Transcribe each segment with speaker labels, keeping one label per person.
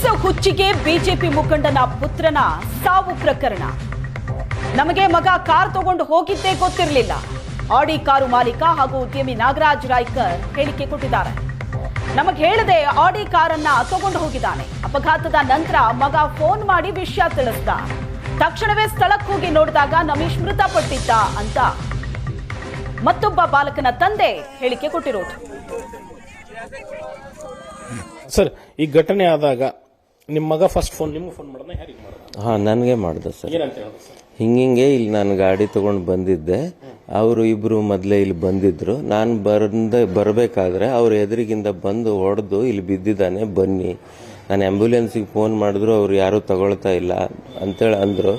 Speaker 1: Drugs ಹುಚ್ಚಿಗೆ BJP ಮುಖಂಡನ ಪುತ್ರನ ಸಾವು ಪ್ರಕರಣ. ನಮಗೆ ಮಗ ಕಾರ್ ತಗೊಂಡು ಹೋಗಿದ್ದೇ ಗೊತ್ತಿರಲಿಲ್ಲ. ಆಡಿ ಕಾರು ಮಾಲೀಕ ಹಾಗೂ ಉದ್ಯಮಿ ನಾಗರಾಜ್ ರಾಯ್ಕರ್ ಹೇಳಿಕೆ ಕೊಟ್ಟಿದ್ದಾರೆ. ನಮಗೆ ಹೇಳದೆ ಆಡಿ ಕಾರನ್ನ ತಗೊಂಡು ಹೋಗಿದ್ದಾನೆ. ಅಪಘಾತದ ನಂತರ ಮಗ ಫೋನ್ ಮಾಡಿ ವಿಷಯ ತಿಳಿಸಿದ. ತಕ್ಷಣವೇ ಸ್ಥಳಕ್ಕೆ ಹೋಗಿ ನೋಡಿದಾಗ ನಮೀಶ್ ಮೃತಪಟ್ಟಿದ್ದ ಅಂತ ಮತ್ತೊಬ್ಬ ಬಾಲಕನ ತಂದೆ ಹೇಳಿಕೆ ಕೊಟ್ಟಿರೋದು.
Speaker 2: ಸರ್, ಈ ಘಟನೆ ಆದಾಗ ನಿಮ್ಮ ಮಗ ಫಸ್ಟ್ ಫೋನ್ ನಿಮ್ಗೆ ಫೋನ್ ಮಾಡಿದ, ಯಾರಿಗೆ ಮಾಡಿದ?
Speaker 3: ಹಾಂ, ನನಗೆ ಮಾಡಿದೆ ಸರ್.
Speaker 2: ಏನಂತ ಹೇಳಿದ್ರು ಸರ್?
Speaker 3: ಹಿಂಗೆ ಇಲ್ಲಿ ನಾನು ಗಾಡಿ ತಗೊಂಡು ಬಂದಿದ್ದೆ. ಅವರು ಇಬ್ರು ಮೊದಲೇ ಇಲ್ಲಿ ಬಂದಿದ್ರು. ನಾನು ಬರಬೇಕಾದ್ರೆ ಅವ್ರ ಎದುರಿಗಿಂದ ಬಂದು ಹೊಡೆದು ಇಲ್ಲಿ ಬಿದ್ದಿದ್ದಾನೆ, ಬನ್ನಿ. ನಾನು ಆ್ಯಂಬುಲೆನ್ಸಿಗೆ ಫೋನ್ ಮಾಡಿದ್ರು, ಅವ್ರು ಯಾರೂ ತಗೊಳ್ತಾ ಇಲ್ಲ ಅಂತೇಳಿ ಅಂದರು.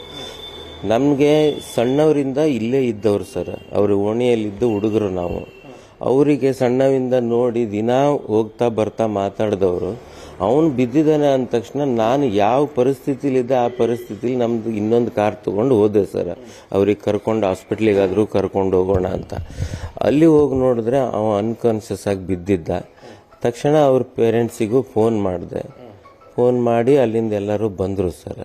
Speaker 3: ನಮಗೆ ಸಣ್ಣವರಿಂದ ಇಲ್ಲೇ ಇದ್ದವ್ರು ಸರ್, ಅವ್ರ ಓಣಿಯಲ್ಲಿದ್ದು ಹುಡುಗರು ನಾವು. ಅವರಿಗೆ ಸಣ್ಣವಿಂದ ನೋಡಿ ದಿನ ಹೋಗ್ತಾ ಬರ್ತಾ ಮಾತಾಡಿದವರು. ಅವನು ಬಿದ್ದಿದ್ದಾನೆ ಅಂದ ತಕ್ಷಣ ನಾನು ಯಾವ ಪರಿಸ್ಥಿತಿಲಿದ್ದೆ ಆ ಪರಿಸ್ಥಿತಿಲಿ ನಮ್ದು ಇನ್ನೊಂದು ಕಾರ್ ತೊಗೊಂಡು ಹೋದೆ ಸರ್. ಅವ್ರಿಗೆ ಕರ್ಕೊಂಡು ಹಾಸ್ಪಿಟ್ಲಿಗಾದರೂ ಕರ್ಕೊಂಡು ಹೋಗೋಣ ಅಂತ. ಅಲ್ಲಿ ಹೋಗಿ ನೋಡಿದ್ರೆ ಅವ ಅನ್ಕಾನ್ಷಿಯಸ್ ಆಗಿ ಬಿದ್ದಿದ್ದ. ತಕ್ಷಣ ಅವ್ರ ಪೇರೆಂಟ್ಸಿಗೂ ಫೋನ್ ಮಾಡಿದೆ. ಫೋನ್ ಮಾಡಿ ಅಲ್ಲಿಂದ ಎಲ್ಲರೂ ಬಂದರು ಸರ್.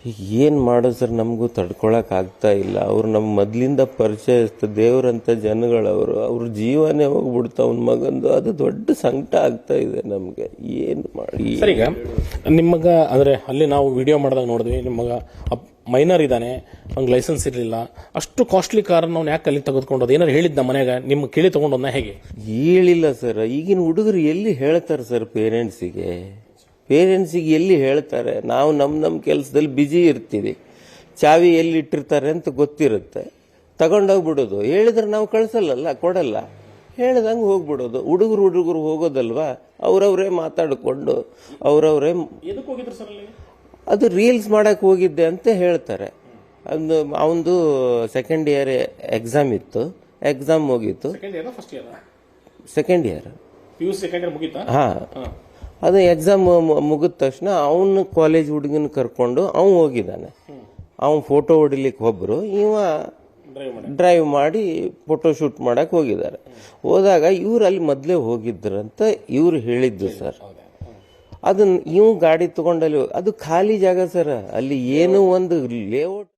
Speaker 3: ಈಗ ಏನು ಮಾಡೋದು ಸರ್, ನಮಗೂ ತಡ್ಕೊಳಕ್ ಆಗ್ತಾ ಇಲ್ಲ. ಅವ್ರು ನಮ್ಮ ಮೊದಲಿಂದ ಪರಿಚಯ ದೇವ್ರಂತ ಜನಗಳವರು, ಅವ್ರ ಜೀವನೇ ಹೋಗ್ಬಿಡ್ತು ಅವ್ನ ಮಗಂದು. ಅದು ದೊಡ್ಡ ಸಂಕಟ ಆಗ್ತಾ ಇದೆ ನಮಗೆ. ಏನು ಮಾಡಿ
Speaker 2: ಸರ್, ಈಗ ನಿಮ್ಮ ಮಗ ಅಂದ್ರೆ ಅಲ್ಲಿ ನಾವು ವಿಡಿಯೋ ಮಾಡಿದಾಗ ನೋಡಿದ್ವಿ, ನಿಮ್ಮ ಮಗ ಮೈನರ್ ಇದ್ದಾನೆ, ಅವ್ನಿಗೆ ಲೈಸೆನ್ಸ್ ಇರಲಿಲ್ಲ. ಅಷ್ಟು ಕಾಸ್ಟ್ಲಿ ಕಾರನ್ನು ಅವ್ನು ಯಾಕೆ ಅಲ್ಲಿ ತೆಗೆದುಕೊಂಡೋದು? ಏನಾರು ಹೇಳಿದ್ದ ಮನೆಯಾಗ ನಿಮ್ಮ ಕೇಳಿ ತಗೊಂಡೋದ್ನ? ಹೇಗೆ
Speaker 3: ಹೇಳಿಲ್ಲ ಸರ್. ಈಗಿನ ಹುಡುಗರು ಎಲ್ಲಿ ಹೇಳ್ತಾರೆ ಸರ್ ಪೇರೆಂಟ್ಸಿಗೆ ಎಲ್ಲಿ ಹೇಳ್ತಾರೆ? ನಾವು ನಮ್ಮ ಕೆಲಸದಲ್ಲಿ ಬ್ಯುಸಿ ಇರ್ತೀವಿ. ಚಾವಿ ಎಲ್ಲಿ ಇಟ್ಟಿರ್ತಾರೆ ಅಂತ ಗೊತ್ತಿರುತ್ತೆ, ತಗೊಂಡೋಗ್ಬಿಡೋದು. ಹೇಳಿದ್ರೆ ನಾವು ಕಳ್ಸಲ್ಲ, ಕೊಡಲ್ಲ. ಹೇಳ್ದಂಗೆ ಹೋಗ್ಬಿಡೋದು. ಹುಡುಗರು ಹೋಗೋದಲ್ವಾ, ಅವ್ರವ್ರೇ ಮಾತಾಡಿಕೊಂಡು ಅವ್ರವ್ರೇ. ಅದು ರೀಲ್ಸ್ ಮಾಡಕ್ ಹೋಗಿದ್ದೆ ಅಂತ ಹೇಳ್ತಾರೆ. ಅವನದು ಸೆಕೆಂಡ್ ಇಯರ್ ಎಕ್ಸಾಮ್ ಇತ್ತು, ಎಕ್ಸಾಮ್ ಮುಗೀತು. ಸೆಕೆಂಡ್ ಇಯರ್ ಹಾ, ಅದು ಎಕ್ಸಾಮ್ ಮುಗಿದ ತಕ್ಷಣ ಅವನು ಕಾಲೇಜ್ ಹುಡುಗನ ಕರ್ಕೊಂಡು ಅವನು ಹೋಗಿದ್ದಾನೆ. ಅವನು ಫೋಟೋ ಹೊಡಿಲಿಕ್ಕೆ ಒಬ್ರು, ಇವ ಡ್ರೈವ್ ಮಾಡಿ ಫೋಟೋ ಶೂಟ್ ಮಾಡಕ್ ಹೋಗಿದ್ದಾರೆ. ಹೋದಾಗ ಇವ್ರು ಅಲ್ಲಿ ಮೊದಲೇ ಹೋಗಿದ್ರಂತ ಇವ್ರು ಹೇಳಿದ್ದು ಸರ್. ಅದನ್ನ ಇವ್ ಗಾಡಿ ತಗೊಂಡಲ್ಲಿ, ಅದು ಖಾಲಿ ಜಾಗ ಸರ್, ಅಲ್ಲಿ ಏನು ಒಂದು ಲೇಔಟ್.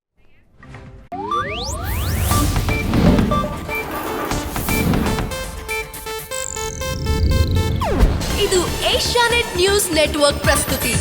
Speaker 4: ಇದು ಏಷ್ಯಾನೆಟ್ ನ್ಯೂಸ್ ನೆಟ್ವರ್ಕ್ ಪ್ರಸ್ತುತಿ.